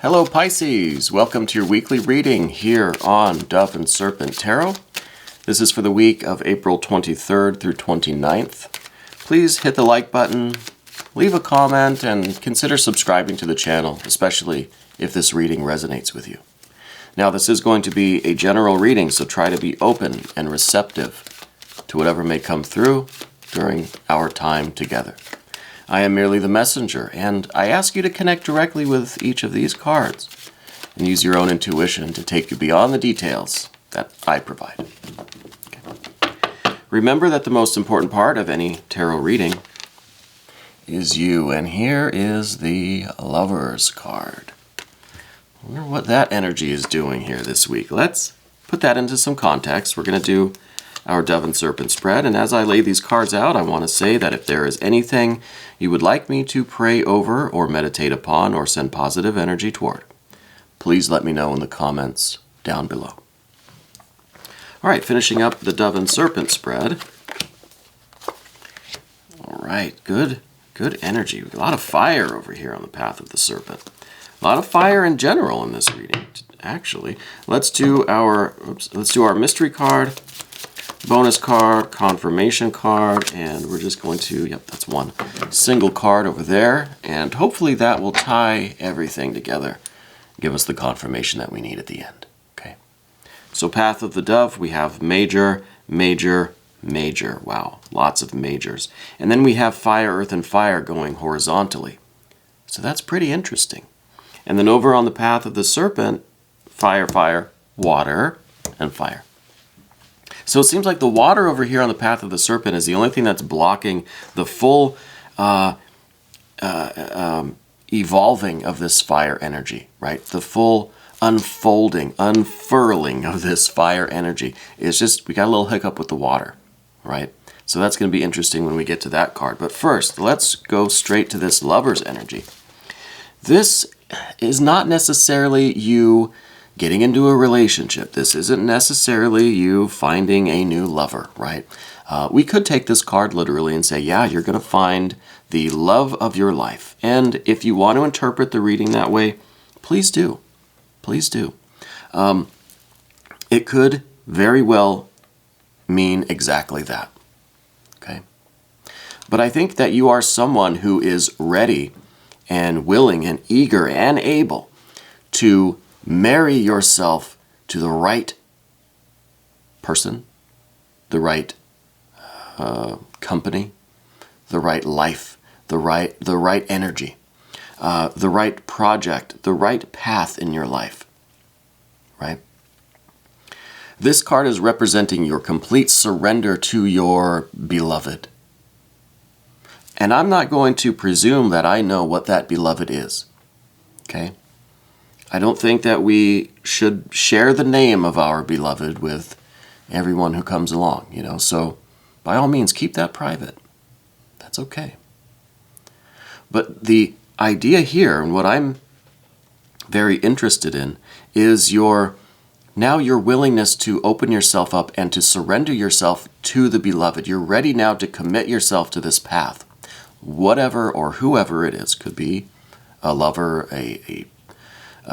Hello Pisces, welcome to your weekly reading here on Dove and Serpent Tarot. This is for the week of April 23rd through 29th. Please hit the like button, leave a comment, and consider subscribing to the channel, especially if this reading resonates with you. Now this is going to be a general reading, so try to be open and receptive to whatever may come through during our time together. I am merely the messenger, and I ask you to connect directly with each of these cards and use your own intuition to take you beyond the details that I provide. Okay. Remember that the most important part of any tarot reading is you, and here is the Lovers card. I wonder what that energy is doing here this week. Let's put that into some context. We're going to do our Dove and Serpent spread, and as I lay these cards out, I want to say that if there is anything you would like me to pray over or meditate upon or send positive energy toward, please let me know in the comments down below. All right, finishing up the Dove and Serpent spread. All right, good energy. A lot of fire over here on the path of the Serpent. A lot of fire in general in this reading, actually. Let's do our mystery card, bonus card, confirmation card, and we're just going to, that's one single card over there, and hopefully that will tie everything together, give us the confirmation that we need at the end. Okay. So Path of the Dove, we have major, major, major. Wow, lots of majors. And then we have fire, earth, and fire going horizontally. So that's pretty interesting. And then over on the Path of the Serpent, fire, fire, water, and fire. So it seems like the water over here on the Path of the Serpent is the only thing that's blocking the full evolving of this fire energy, right? The full unfolding, unfurling of this fire energy. It's just, we got a little hiccup with the water, right? So that's going to be interesting when we get to that card. But first, let's go straight to this Lover's energy. This is not necessarily you getting into a relationship. This isn't necessarily you finding a new lover, right? We could take this card literally and say, yeah, you're going to find the love of your life. And if you want to interpret the reading that way, please do. Please do. It could very well mean exactly that. Okay? But I think that you are someone who is ready and willing and eager and able to marry yourself to the right person, the right company, the right life, the right energy, the right project, the right path in your life, right? This card is representing your complete surrender to your beloved. And I'm not going to presume that I know what that beloved is, okay? I don't think that we should share the name of our beloved with everyone who comes along, so by all means, keep that private. That's okay. But the idea here, and what I'm very interested in, is your willingness to open yourself up and to surrender yourself to the beloved. You're ready now to commit yourself to this path. Whatever or whoever it is, could be a lover, a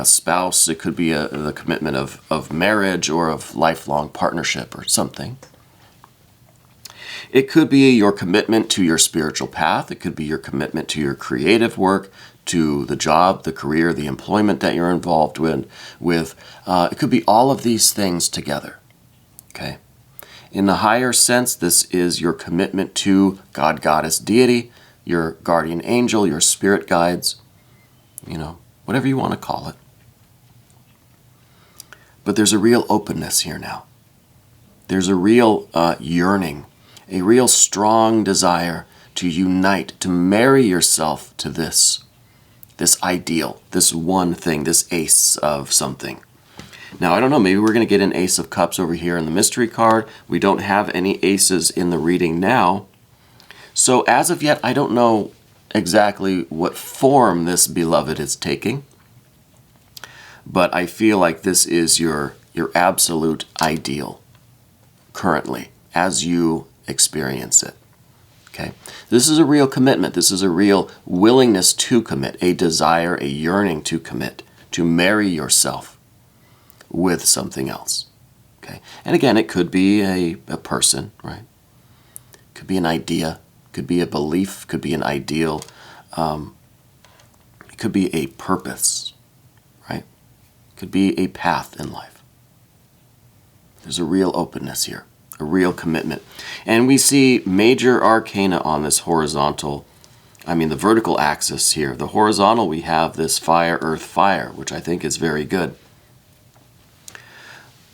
spouse, it could be the commitment of marriage or of lifelong partnership or something. It could be your commitment to your spiritual path. It could be your commitment to your creative work, to the job, the career, the employment that you're involved with. It could be all of these things together. Okay? In the higher sense, this is your commitment to God, Goddess, Deity, your guardian angel, your spirit guides, whatever you want to call it. But there's a real openness here now. There's a real yearning, a real strong desire to unite, to marry yourself to this ideal, this one thing, this ace of something. Now, I don't know, maybe we're going to get an Ace of Cups over here in the mystery card. We don't have any aces in the reading now. So as of yet, I don't know exactly what form this beloved is taking. But I feel like this is your absolute ideal currently as you experience it. Okay? This is a real commitment. This is a real willingness to commit, a desire, a yearning to commit to marry yourself with something else. Okay? And again, it could be a person, right? It could be an idea, could be a belief, could be an ideal, it could be a purpose, right? It could be a path in life. There's a real openness here, a real commitment. And we see major arcana on this horizontal, the vertical axis here. The horizontal, we have this fire, earth, fire, which I think is very good.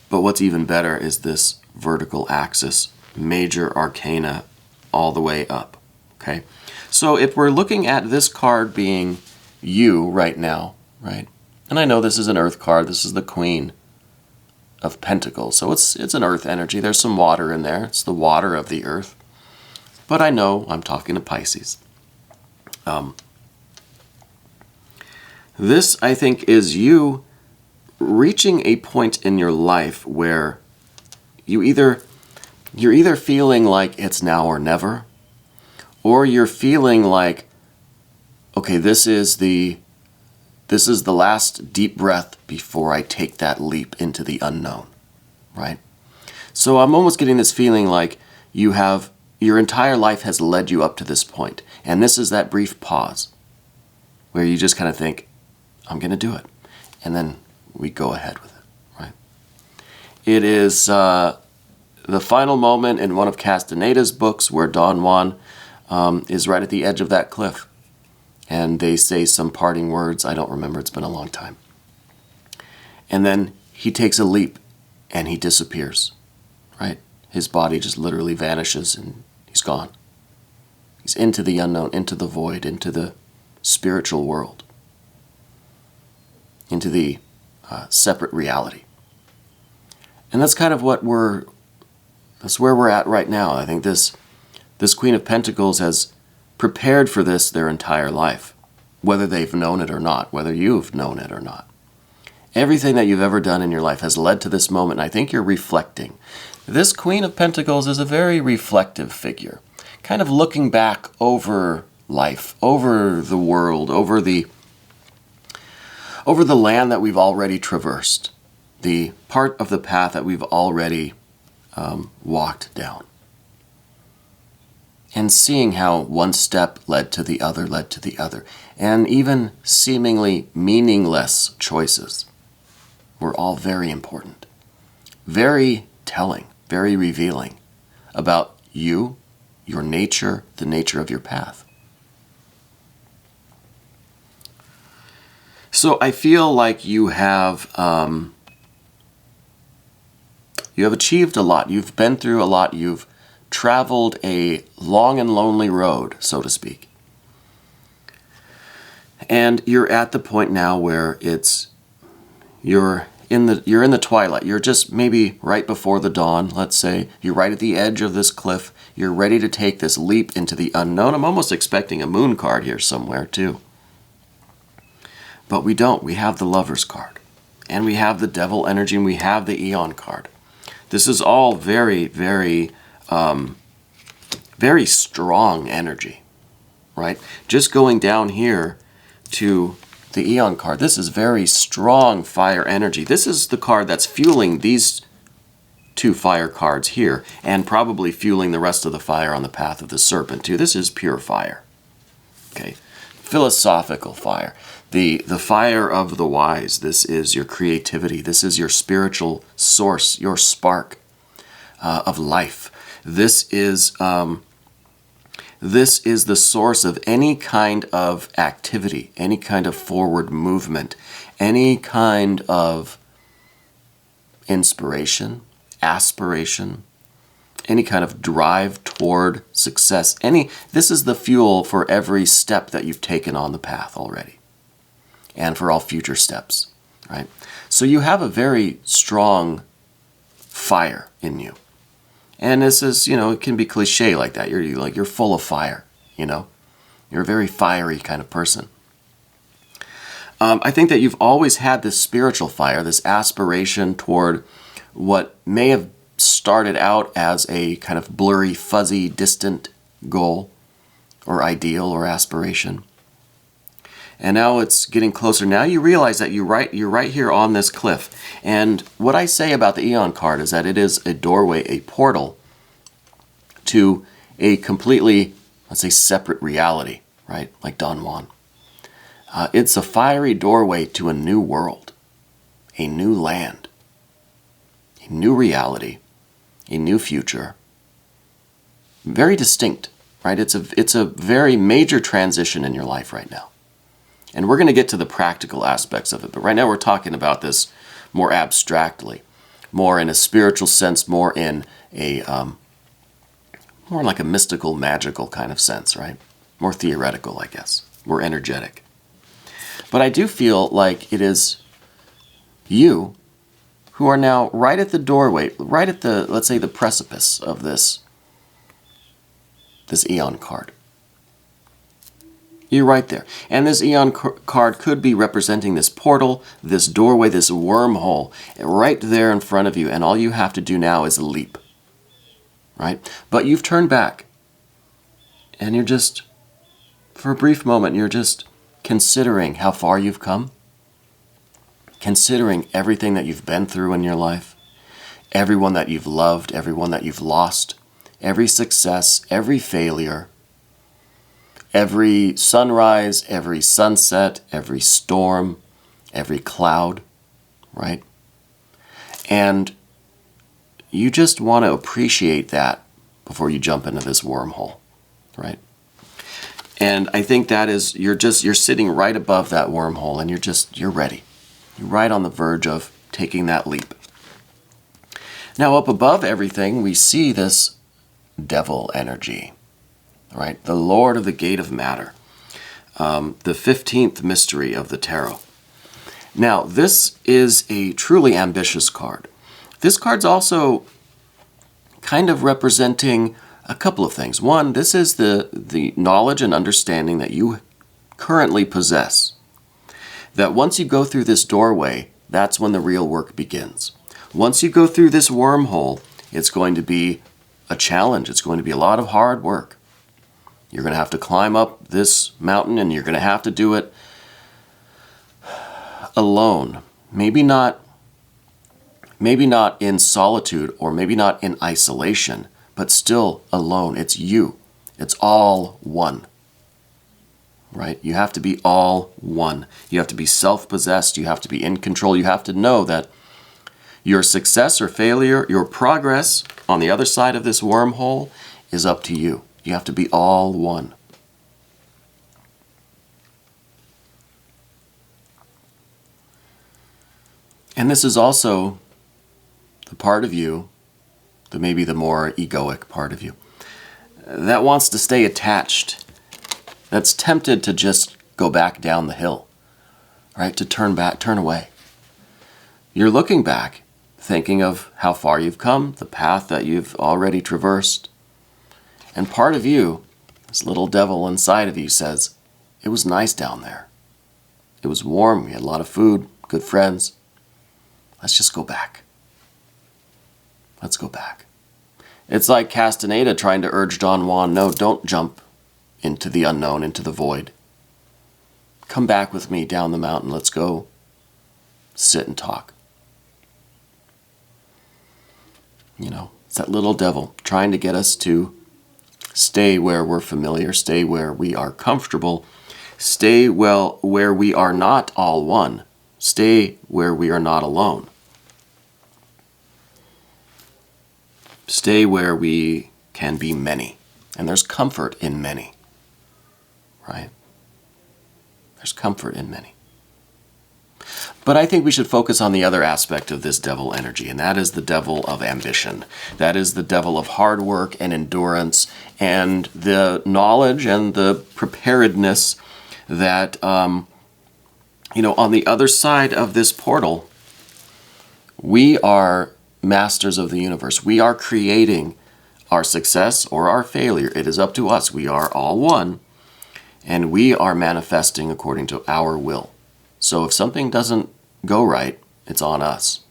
But what's even better is this vertical axis, major arcana all the way up, okay? So if we're looking at this card being you right now, right? And I know this is an earth card. This is the Queen of Pentacles. So it's an earth energy. There's some water in there. It's the water of the earth. But I know I'm talking to Pisces. This, I think, is you reaching a point in your life where you're either feeling like it's now or never, or you're feeling like, okay, this is the last deep breath before I take that leap into the unknown, right? So I'm almost getting this feeling like your entire life has led you up to this point, and this is that brief pause where you just kind of think, I'm going to do it, and then we go ahead with it, right? It is the final moment in one of Castaneda's books where Don Juan is right at the edge of that cliff. And they say some parting words. I don't remember. It's been a long time. And then he takes a leap and he disappears, right? His body just literally vanishes and he's gone. He's into the unknown, into the void, into the spiritual world, into the separate reality. And that's kind of that's where we're at right now. I think this Queen of Pentacles has prepared for this their entire life, whether they've known it or not, whether you've known it or not. Everything that you've ever done in your life has led to this moment, and I think you're reflecting. This Queen of Pentacles is a very reflective figure, kind of looking back over life, over the world, over the land that we've already traversed, the part of the path that we've already walked down. And seeing how one step led to the other, and even seemingly meaningless choices were all very important, very telling, very revealing about you, your nature, the nature of your path. So I feel like you have achieved a lot. You've been through a lot. You've traveled a long and lonely road, so to speak. And you're at the point now where you're in the twilight. You're just maybe right before the dawn, let's say. You're right at the edge of this cliff. You're ready to take this leap into the unknown. I'm almost expecting a moon card here somewhere too. But we don't. We have the Lover's card. And we have the Devil energy, and we have the Eon card. This is all very, very very strong energy, right? Just going down here to the Eon card, this is very strong fire energy. This is the card that's fueling these two fire cards here, and probably fueling the rest of the fire on the path of the Serpent too. This is pure fire, okay? Philosophical fire. The fire of the wise. This is your creativity. This is your spiritual source, your spark of life. This is the source of any kind of activity, any kind of forward movement, any kind of inspiration, aspiration, any kind of drive toward success. This is the fuel for every step that you've taken on the path already, and for all future steps, right? So you have a very strong fire in you. And this is, it can be cliche like that. You're full of fire, You're a very fiery kind of person. I think that you've always had this spiritual fire, this aspiration toward what may have started out as a kind of blurry, fuzzy, distant goal or ideal or aspiration. And now it's getting closer. Now you realize that you're right here on this cliff. And what I say about the Eon card is that it is a doorway, a portal to a completely, let's say, separate reality, right? Like Don Juan. It's a fiery doorway to a new world, a new land, a new reality, a new future. Very distinct, right? It's a very major transition in your life right now. And we're going to get to the practical aspects of it. But right now we're talking about this more abstractly, more in a spiritual sense, more in a more like a mystical, magical kind of sense, right? More theoretical, I guess. More energetic. But I do feel like it is you who are now right at the doorway, right at the, let's say, the precipice of this Eon card. You're right there. And this Eon card could be representing this portal, this doorway, this wormhole, right there in front of you. And all you have to do now is leap. Right? But you've turned back. And you're just, for a brief moment, you're just considering how far you've come. Considering everything that you've been through in your life. Everyone that you've loved, everyone that you've lost. Every success, every failure. Every sunrise, every sunset, every storm, every cloud, right? And you just want to appreciate that before you jump into this wormhole, right? And I think that is, you're sitting right above that wormhole and you're ready. You're right on the verge of taking that leap. Now up above everything, we see this devil energy. Right? The Lord of the Gate of Matter. The 15th mystery of the tarot. Now, this is a truly ambitious card. This card's also kind of representing a couple of things. One, this is the knowledge and understanding that you currently possess. That once you go through this doorway, that's when the real work begins. Once you go through this wormhole, it's going to be a challenge. It's going to be a lot of hard work. You're going to have to climb up this mountain and you're going to have to do it alone. Maybe not in solitude or maybe not in isolation, but still alone. It's you. It's all one. Right? You have to be all one. You have to be self-possessed. You have to be in control. You have to know that your success or failure, your progress on the other side of this wormhole is up to you. You have to be all one. And this is also the part of you, maybe the more egoic part of you, that wants to stay attached, that's tempted to just go back down the hill, right? To turn away. You're looking back, thinking of how far you've come, the path that you've already traversed. And part of you, this little devil inside of you says, it was nice down there. It was warm, we had a lot of food, good friends. Let's just go back. Let's go back. It's like Castaneda trying to urge Don Juan, no, don't jump into the unknown, into the void. Come back with me down the mountain. Let's go sit and talk. You know, it's that little devil trying to get us to stay where we're familiar, stay where we are comfortable, stay where we are not all one, stay where we are not alone. Stay where we can be many. And there's comfort in many, right? There's comfort in many. But I think we should focus on the other aspect of this devil energy, and that is the devil of ambition. That is the devil of hard work and endurance and the knowledge and the preparedness that, on the other side of this portal, we are masters of the universe. We are creating our success or our failure. It is up to us. We are all one, and we are manifesting according to our will. So if something doesn't go right, it's on us.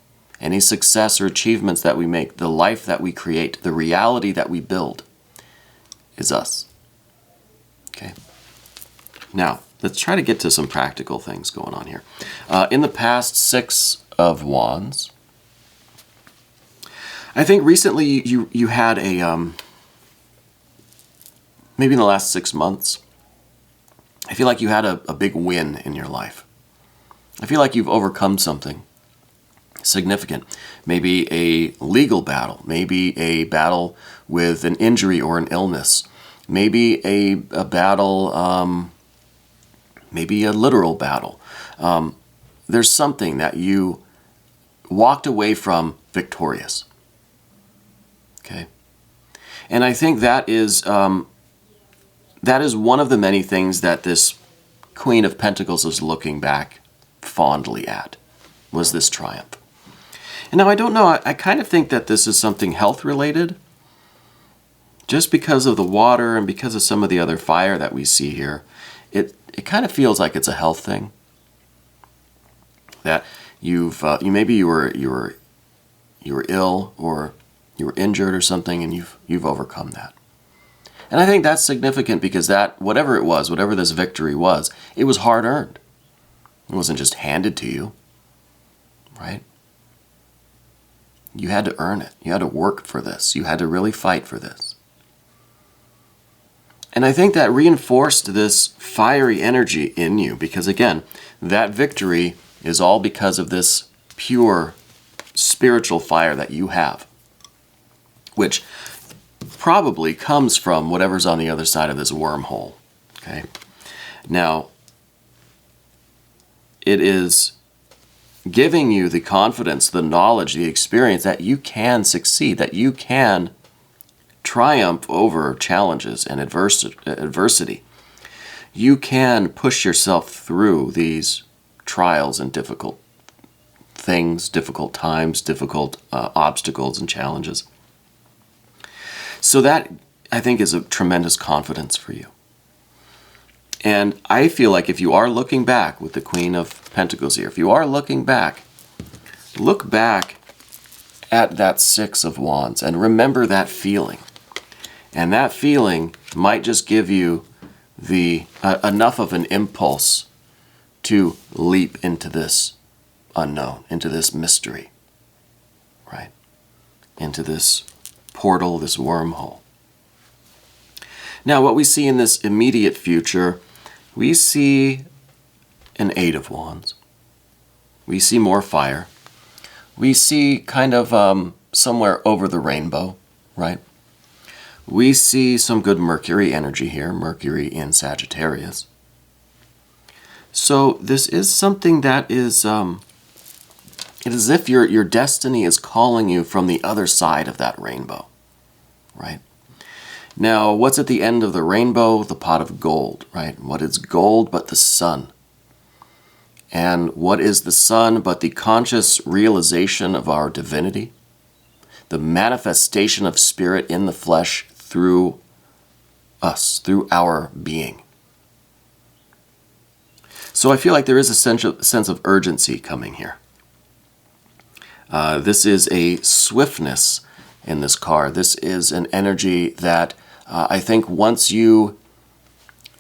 Any success or achievements that we make, the life that we create, the reality that we build is us. Okay? Now, let's try to get to some practical things going on here. In the past 6 of Wands, I think recently you had a, maybe in the last 6 months, I feel like you had a big win in your life. I feel like you've overcome something significant. Maybe a legal battle, maybe a battle with an injury or an illness, maybe a battle, maybe a literal battle. There's something that you walked away from victorious. Okay? And I think that is one of the many things that this Queen of Pentacles is looking back fondly at, was this triumph. And now I don't know, I kind of think that this is something health related, just because of the water and because of some of the other fire that we see here. It kind of feels like it's a health thing. That maybe you were ill or you were injured or something, and you've overcome that. And I think that's significant because that, whatever it was, whatever this victory was, it was hard earned. It wasn't just handed to you, right? You had to earn it. You had to work for this. You had to really fight for this. And I think that reinforced this fiery energy in you because, again, that victory is all because of this pure spiritual fire that you have, which probably comes from whatever's on the other side of this wormhole. Okay? Now, it is giving you the confidence, the knowledge, the experience that you can succeed, that you can triumph over challenges and adversity. You can push yourself through these trials and difficult things, difficult times, difficult obstacles and challenges. So that, I think, is a tremendous confidence for you. And I feel like if you are looking back with the Queen of Pentacles here, if you are looking back, look back at that 6 of Wands and remember that feeling. And that feeling might just give you the enough of an impulse to leap into this unknown, into this mystery, right? Into this portal, this wormhole. Now, what we see in this immediate future, we see an 8 of Wands. We see more fire. We see kind of somewhere over the rainbow, right? We see some good Mercury energy here, Mercury in Sagittarius. So this is something that is, it is as if your destiny is calling you from the other side of that rainbow, right? Now, what's at the end of the rainbow? The pot of gold, right? What is gold but the sun? And what is the sun but the conscious realization of our divinity? The manifestation of spirit in the flesh through us, through our being. So I feel like there is a sense of urgency coming here. This is a swiftness in this card. This is an energy that I think once you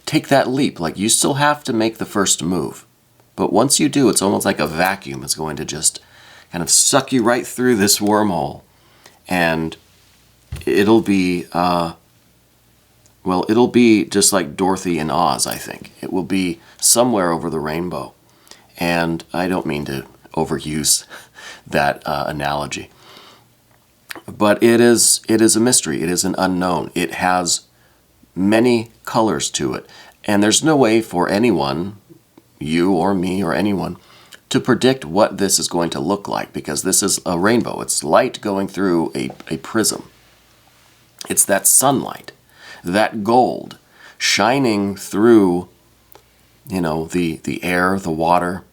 take that leap, like you still have to make the first move. But once you do, it's almost like a vacuum. It's going to just kind of suck you right through this wormhole. And it'll be, it'll be just like Dorothy in Oz, I think. It will be somewhere over the rainbow. And I don't mean to overuse that analogy. But it is a mystery. It is an unknown. It has many colors to it. And there's no way for anyone, you or me or anyone, to predict what this is going to look like, because this is a rainbow. It's light going through a prism. It's that sunlight, that gold, shining through, the air, the water,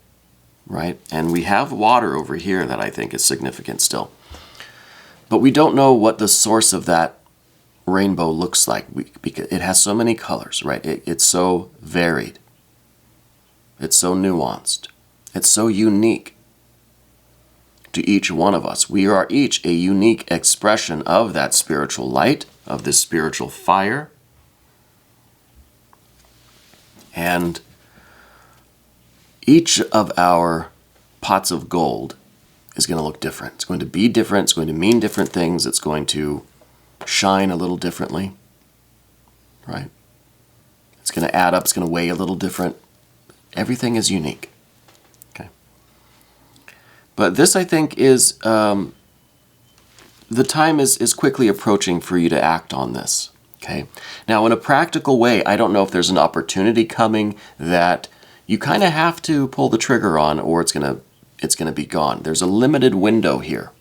right? And we have water over here that I think is significant still. But we don't know what the source of that rainbow looks like, because it has so many colors, right? It's so varied. It's so nuanced. It's so unique to each one of us. We are each a unique expression of that spiritual light, of this spiritual fire. And each of our pots of gold is going to look different. It's going to be different. It's going to mean different things. It's going to shine a little differently, right? It's going to add up. It's going to weigh a little different. Everything is unique. Okay. But this, I think, is the time is quickly approaching for you to act on this. Okay. Now, in a practical way, I don't know if there's an opportunity coming that you kind of have to pull the trigger on, or it's going to be gone. There's a limited window here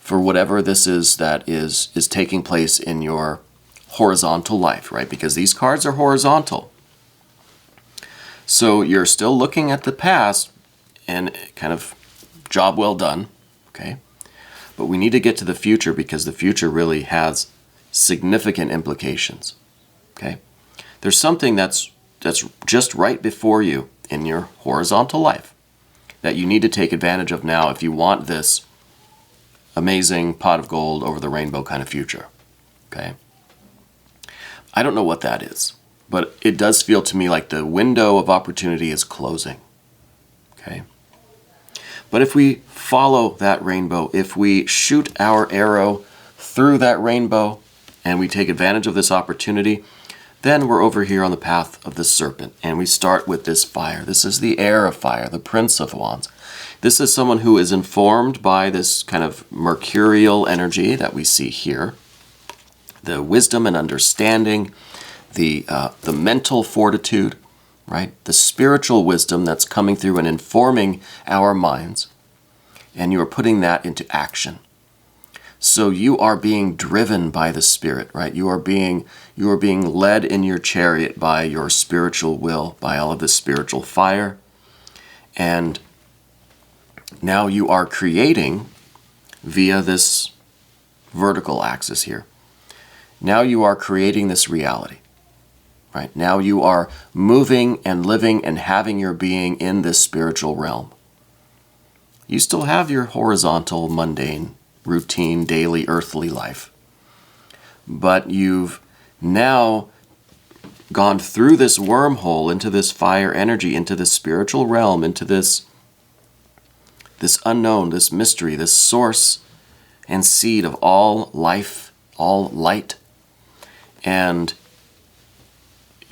for whatever this is that is taking place in your horizontal life, right? Because these cards are horizontal. So you're still looking at the past and kind of job well done, okay? But we need to get to the future because the future really has significant implications, okay? There's something that's just right before you in your horizontal life that you need to take advantage of now if you want this amazing pot of gold over the rainbow kind of future, okay? I don't know what that is, but it does feel to me like the window of opportunity is closing, okay? But if we follow that rainbow, if we shoot our arrow through that rainbow and we take advantage of this opportunity, then we're over here on the path of the serpent, and we start with this fire. This is the heir of fire, the Prince of Wands. This is someone who is informed by this kind of mercurial energy that we see here. The wisdom and understanding, the mental fortitude, right? The spiritual wisdom that's coming through and informing our minds, and you are putting that into action. So you are being driven by the Spirit, right? You are being led in your chariot by your spiritual will, by all of this spiritual fire. And now you are creating via this vertical axis here. Now you are creating this reality, right? Now you are moving and living and having your being in this spiritual realm. You still have your horizontal, mundane, routine, daily, earthly life. But you've now gone through this wormhole into this fire energy, into this spiritual realm, into this unknown, this mystery, this source and seed of all life, all light. And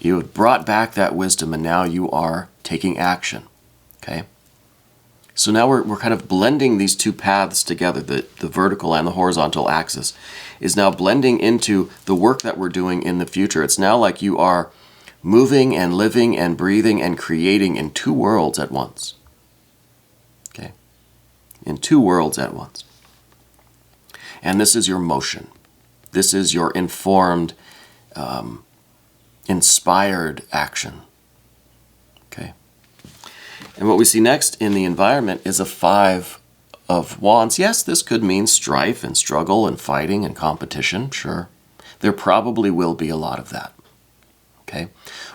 you have brought back that wisdom, and now you are taking action, okay? So now we're kind of blending these two paths together. The vertical and the horizontal axis is now blending into the work that we're doing in the future. It's now like you are moving and living and breathing and creating in two worlds at once. Okay? In two worlds at once. And this is your motion. This is your informed, inspired action. Okay? And what we see next in the environment is a 5 of Wands. Yes, this could mean strife and struggle and fighting and competition, sure. There probably will be a lot of that. Okay?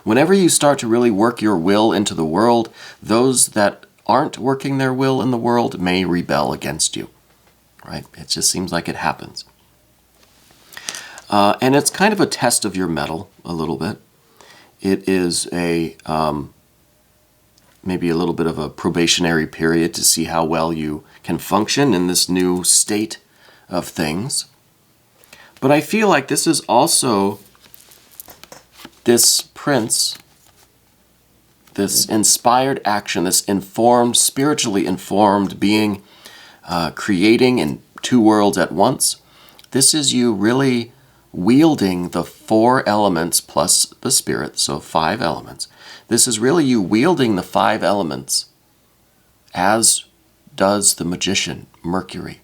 Whenever you start to really work your will into the world, those that aren't working their will in the world may rebel against you. Right? It just seems like it happens. And it's kind of a test of your mettle a little bit. It is maybe a little bit of a probationary period to see how well you can function in this new state of things. But I feel like this is also this prince, this inspired action, this informed, spiritually informed being, creating in two worlds at once. This is you really wielding the 4 elements plus the spirit, so 5 elements. This is really you wielding the 5 elements as does the magician, Mercury,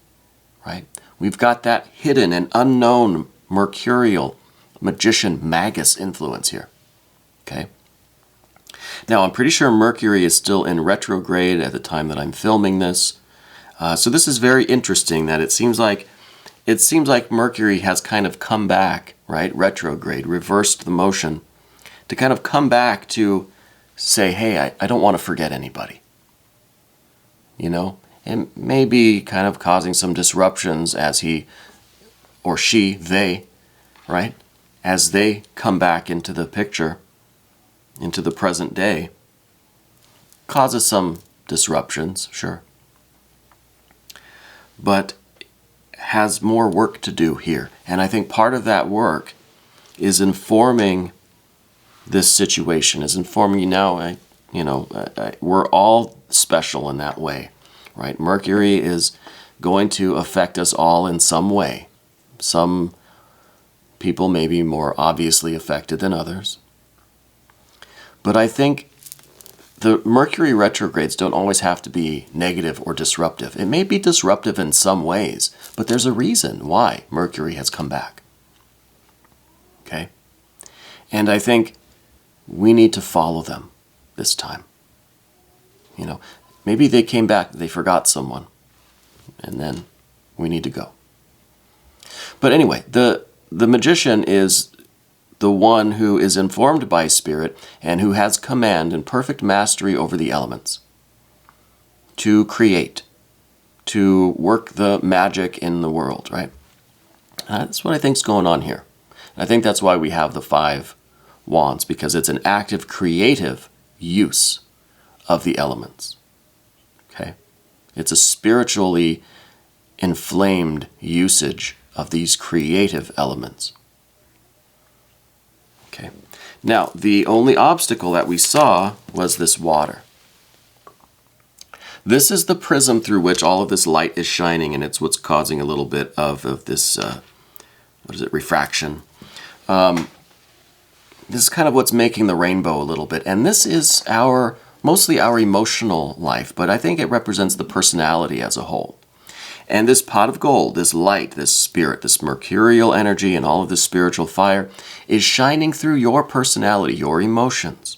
right? We've got that hidden and unknown mercurial magician magus influence here, okay? Now, I'm pretty sure Mercury is still in retrograde at the time that I'm filming this. So this is very interesting that it seems like Mercury has kind of come back, right? Retrograde, reversed the motion to kind of come back to say, hey, I don't want to forget anybody. You know, and maybe kind of causing some disruptions as he or she, they, right? As they come back into the picture, into the present day. causes some disruptions, sure, but has more work to do here. And I think part of that work is informing this situation, is informing you now, we're all special in that way, right? Mercury is going to affect us all in some way. Some people may be more obviously affected than others. But I think the Mercury retrogrades don't always have to be negative or disruptive. It may be disruptive in some ways, but there's a reason why Mercury has come back. Okay? And I think we need to follow them this time. Maybe they came back, they forgot someone, and then we need to go. But anyway, the magician is the one who is informed by spirit and who has command and perfect mastery over the elements to create, to work the magic in the world, right? That's what I think is going on here. I think that's why we have the 5 wands, because it's an active, creative use of the elements. Okay? It's a spiritually inflamed usage of these creative elements. Okay. Now, the only obstacle that we saw was this water. This is the prism through which all of this light is shining, and it's what's causing a little bit of this, refraction. This is kind of what's making the rainbow a little bit. And this is mostly our emotional life, but I think it represents the personality as a whole. And this pot of gold, this light, this spirit, this mercurial energy, and all of this spiritual fire is shining through your personality, your emotions,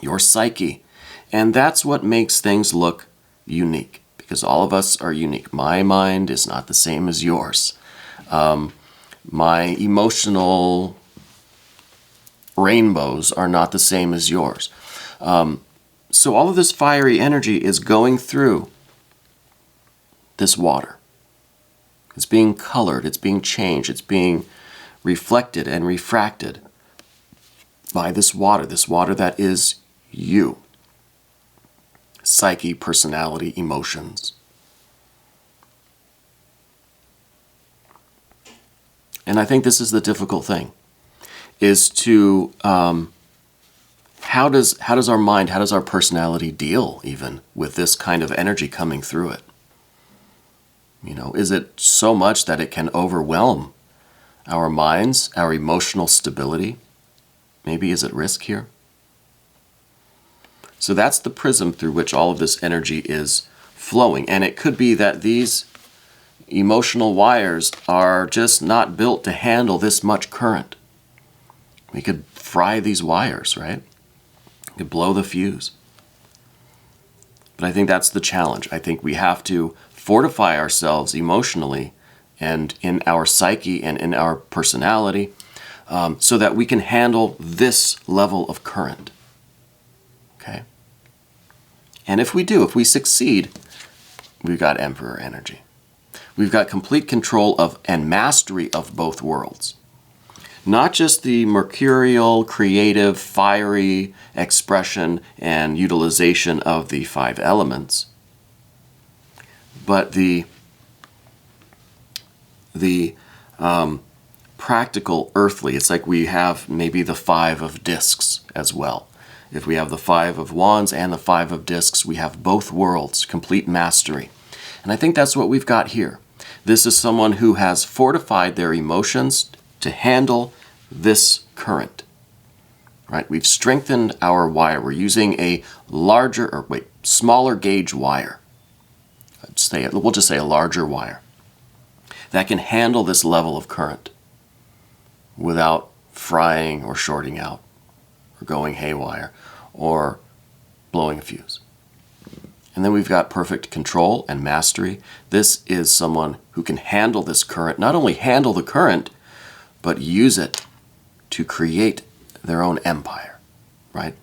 your psyche. And that's what makes things look unique, because all of us are unique. My mind is not the same as yours. My emotional rainbows are not the same as yours. So all of this fiery energy is going through this water. It's being colored, it's being changed, it's being reflected and refracted by this water that is you. Psyche, personality, emotions. And I think this is the difficult thing, is to, how does our mind, how does our personality deal even with this kind of energy coming through it? Is it so much that it can overwhelm our minds, our emotional stability? Maybe is at risk here? So that's the prism through which all of this energy is flowing. And it could be that these emotional wires are just not built to handle this much current. We could fry these wires, right? We could blow the fuse. But I think that's the challenge. I think we have to fortify ourselves emotionally and in our psyche and in our personality so that we can handle this level of current. Okay? And if we succeed, we've got Emperor energy. We've got complete control of and mastery of both worlds. Not just the mercurial, creative, fiery expression and utilization of the 5 elements, but the practical, earthly. It's like we have maybe the 5 of discs as well. If we have the 5 of wands and the 5 of discs, we have both worlds, complete mastery. And I think that's what we've got here. This is someone who has fortified their emotions to handle this current. Right? We've strengthened our wire. We're using a smaller gauge wire. We'll just say a larger wire that can handle this level of current without frying or shorting out or going haywire or blowing a fuse. And then we've got perfect control and mastery. This is someone who can handle this current, not only handle the current, but use it to create their own empire, right?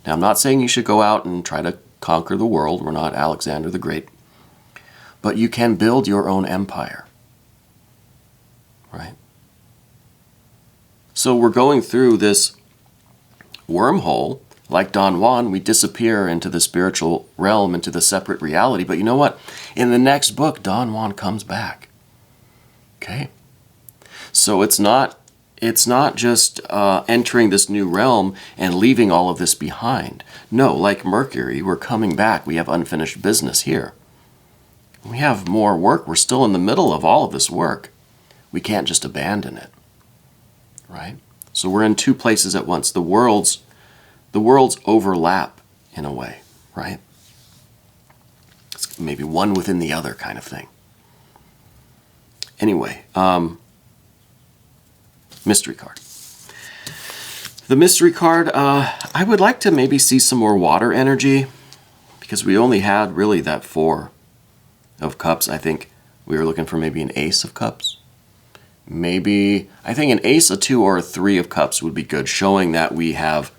Now, I'm not saying you should go out and try to conquer the world. We're not Alexander the Great. But you can build your own empire, right? So we're going through this wormhole like Don Juan, we disappear into the spiritual realm, into the separate reality. But you know what? In the next book, Don Juan comes back. Okay? So it's not just entering this new realm and leaving all of this behind. No, like Mercury, we're coming back. We have unfinished business here. We have more work. We're still in the middle of all of this work. We can't just abandon it. Right? So we're in two places at once. The worlds overlap in a way, right? It's maybe one within the other kind of thing. Anyway, mystery card. The mystery card, I would like to maybe see some more water energy, because we only had really that 4 of cups. I think we were looking for maybe an ace of cups. Maybe, I think an ace, a 2, or a 3 of cups would be good, showing that we have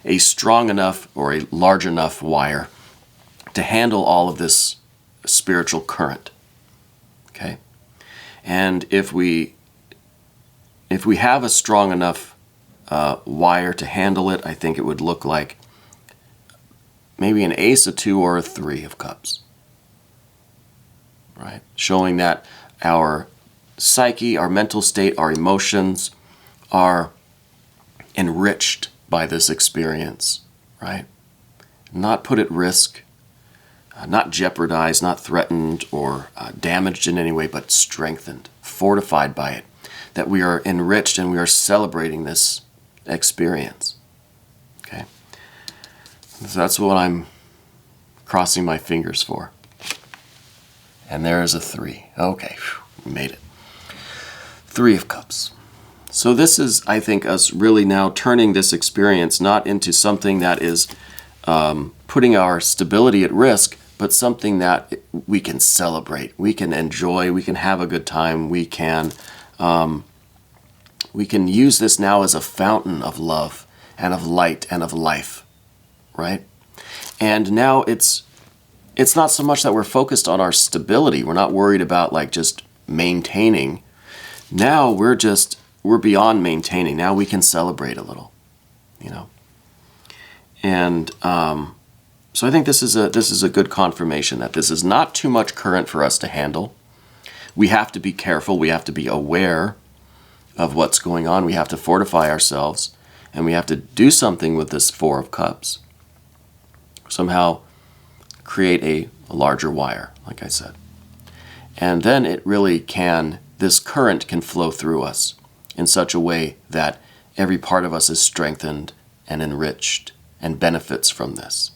a strong enough or a large enough wire to handle all of this spiritual current. Okay? And if we have a strong enough wire to handle it, I think it would look like maybe an ace, a 2, or a 3 of cups. Right? Showing that our psyche, our mental state, our emotions are enriched by this experience, right? Not put at risk, not jeopardized, not threatened or damaged in any way, but strengthened, fortified by it. That we are enriched and we are celebrating this experience. Okay? So that's what I'm crossing my fingers for. And there is a 3. Okay, we made it. 3 of Cups. So this is, I think, us really now turning this experience not into something that is putting our stability at risk, but something that we can celebrate, we can enjoy, we can have a good time, we can use this now as a fountain of love and of light and of life, right? And now it's not so much that we're focused on our stability. We're not worried about like just maintaining. Now we're beyond maintaining. Now we can celebrate a little, you know. And so I think this is a good confirmation that this is not too much current for us to handle. We have to be careful. We have to be aware of what's going on. We have to fortify ourselves, and we have to do something with this 4 of Cups. Somehow create a larger wire, like I said. And then it really can, this current can flow through us in such a way that every part of us is strengthened and enriched and benefits from this,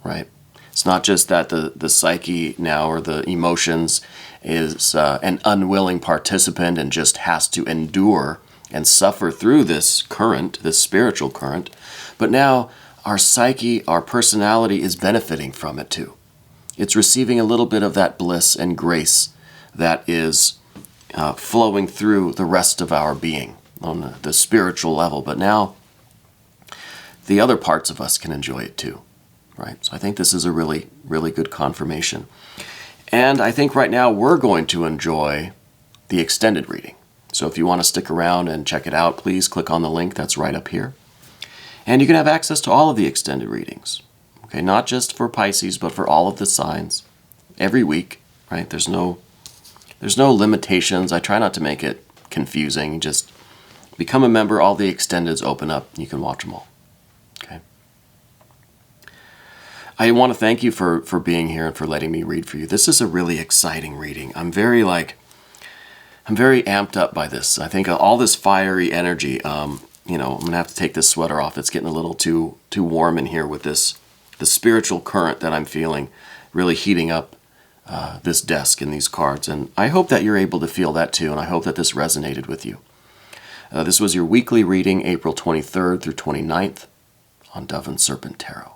right? It's not just that the psyche now or the emotions is an unwilling participant and just has to endure and suffer through this current, this spiritual current, but now our psyche, our personality is benefiting from it too. It's receiving a little bit of that bliss and grace that is flowing through the rest of our being on the spiritual level. But now the other parts of us can enjoy it too, right? So I think this is a really, really good confirmation. And I think right now we're going to enjoy the extended reading. So if you want to stick around and check it out, please click on the link that's right up here. And you can have access to all of the extended readings. Okay, not just for Pisces, but for all of the signs every week, right? There's no limitations. I try not to make it confusing. Just become a member, all the extendeds open up, you can watch them all. Okay. I want to thank you for being here and for letting me read for you. This is a really exciting reading. I'm very amped up by this. I think all this fiery energy, you know, I'm going to have to take this sweater off. It's getting a little too warm in here with the spiritual current that I'm feeling really heating up this desk and these cards. And I hope that you're able to feel that too, and I hope that this resonated with you. This was your weekly reading, April 23rd through 29th on Dove and Serpent Tarot.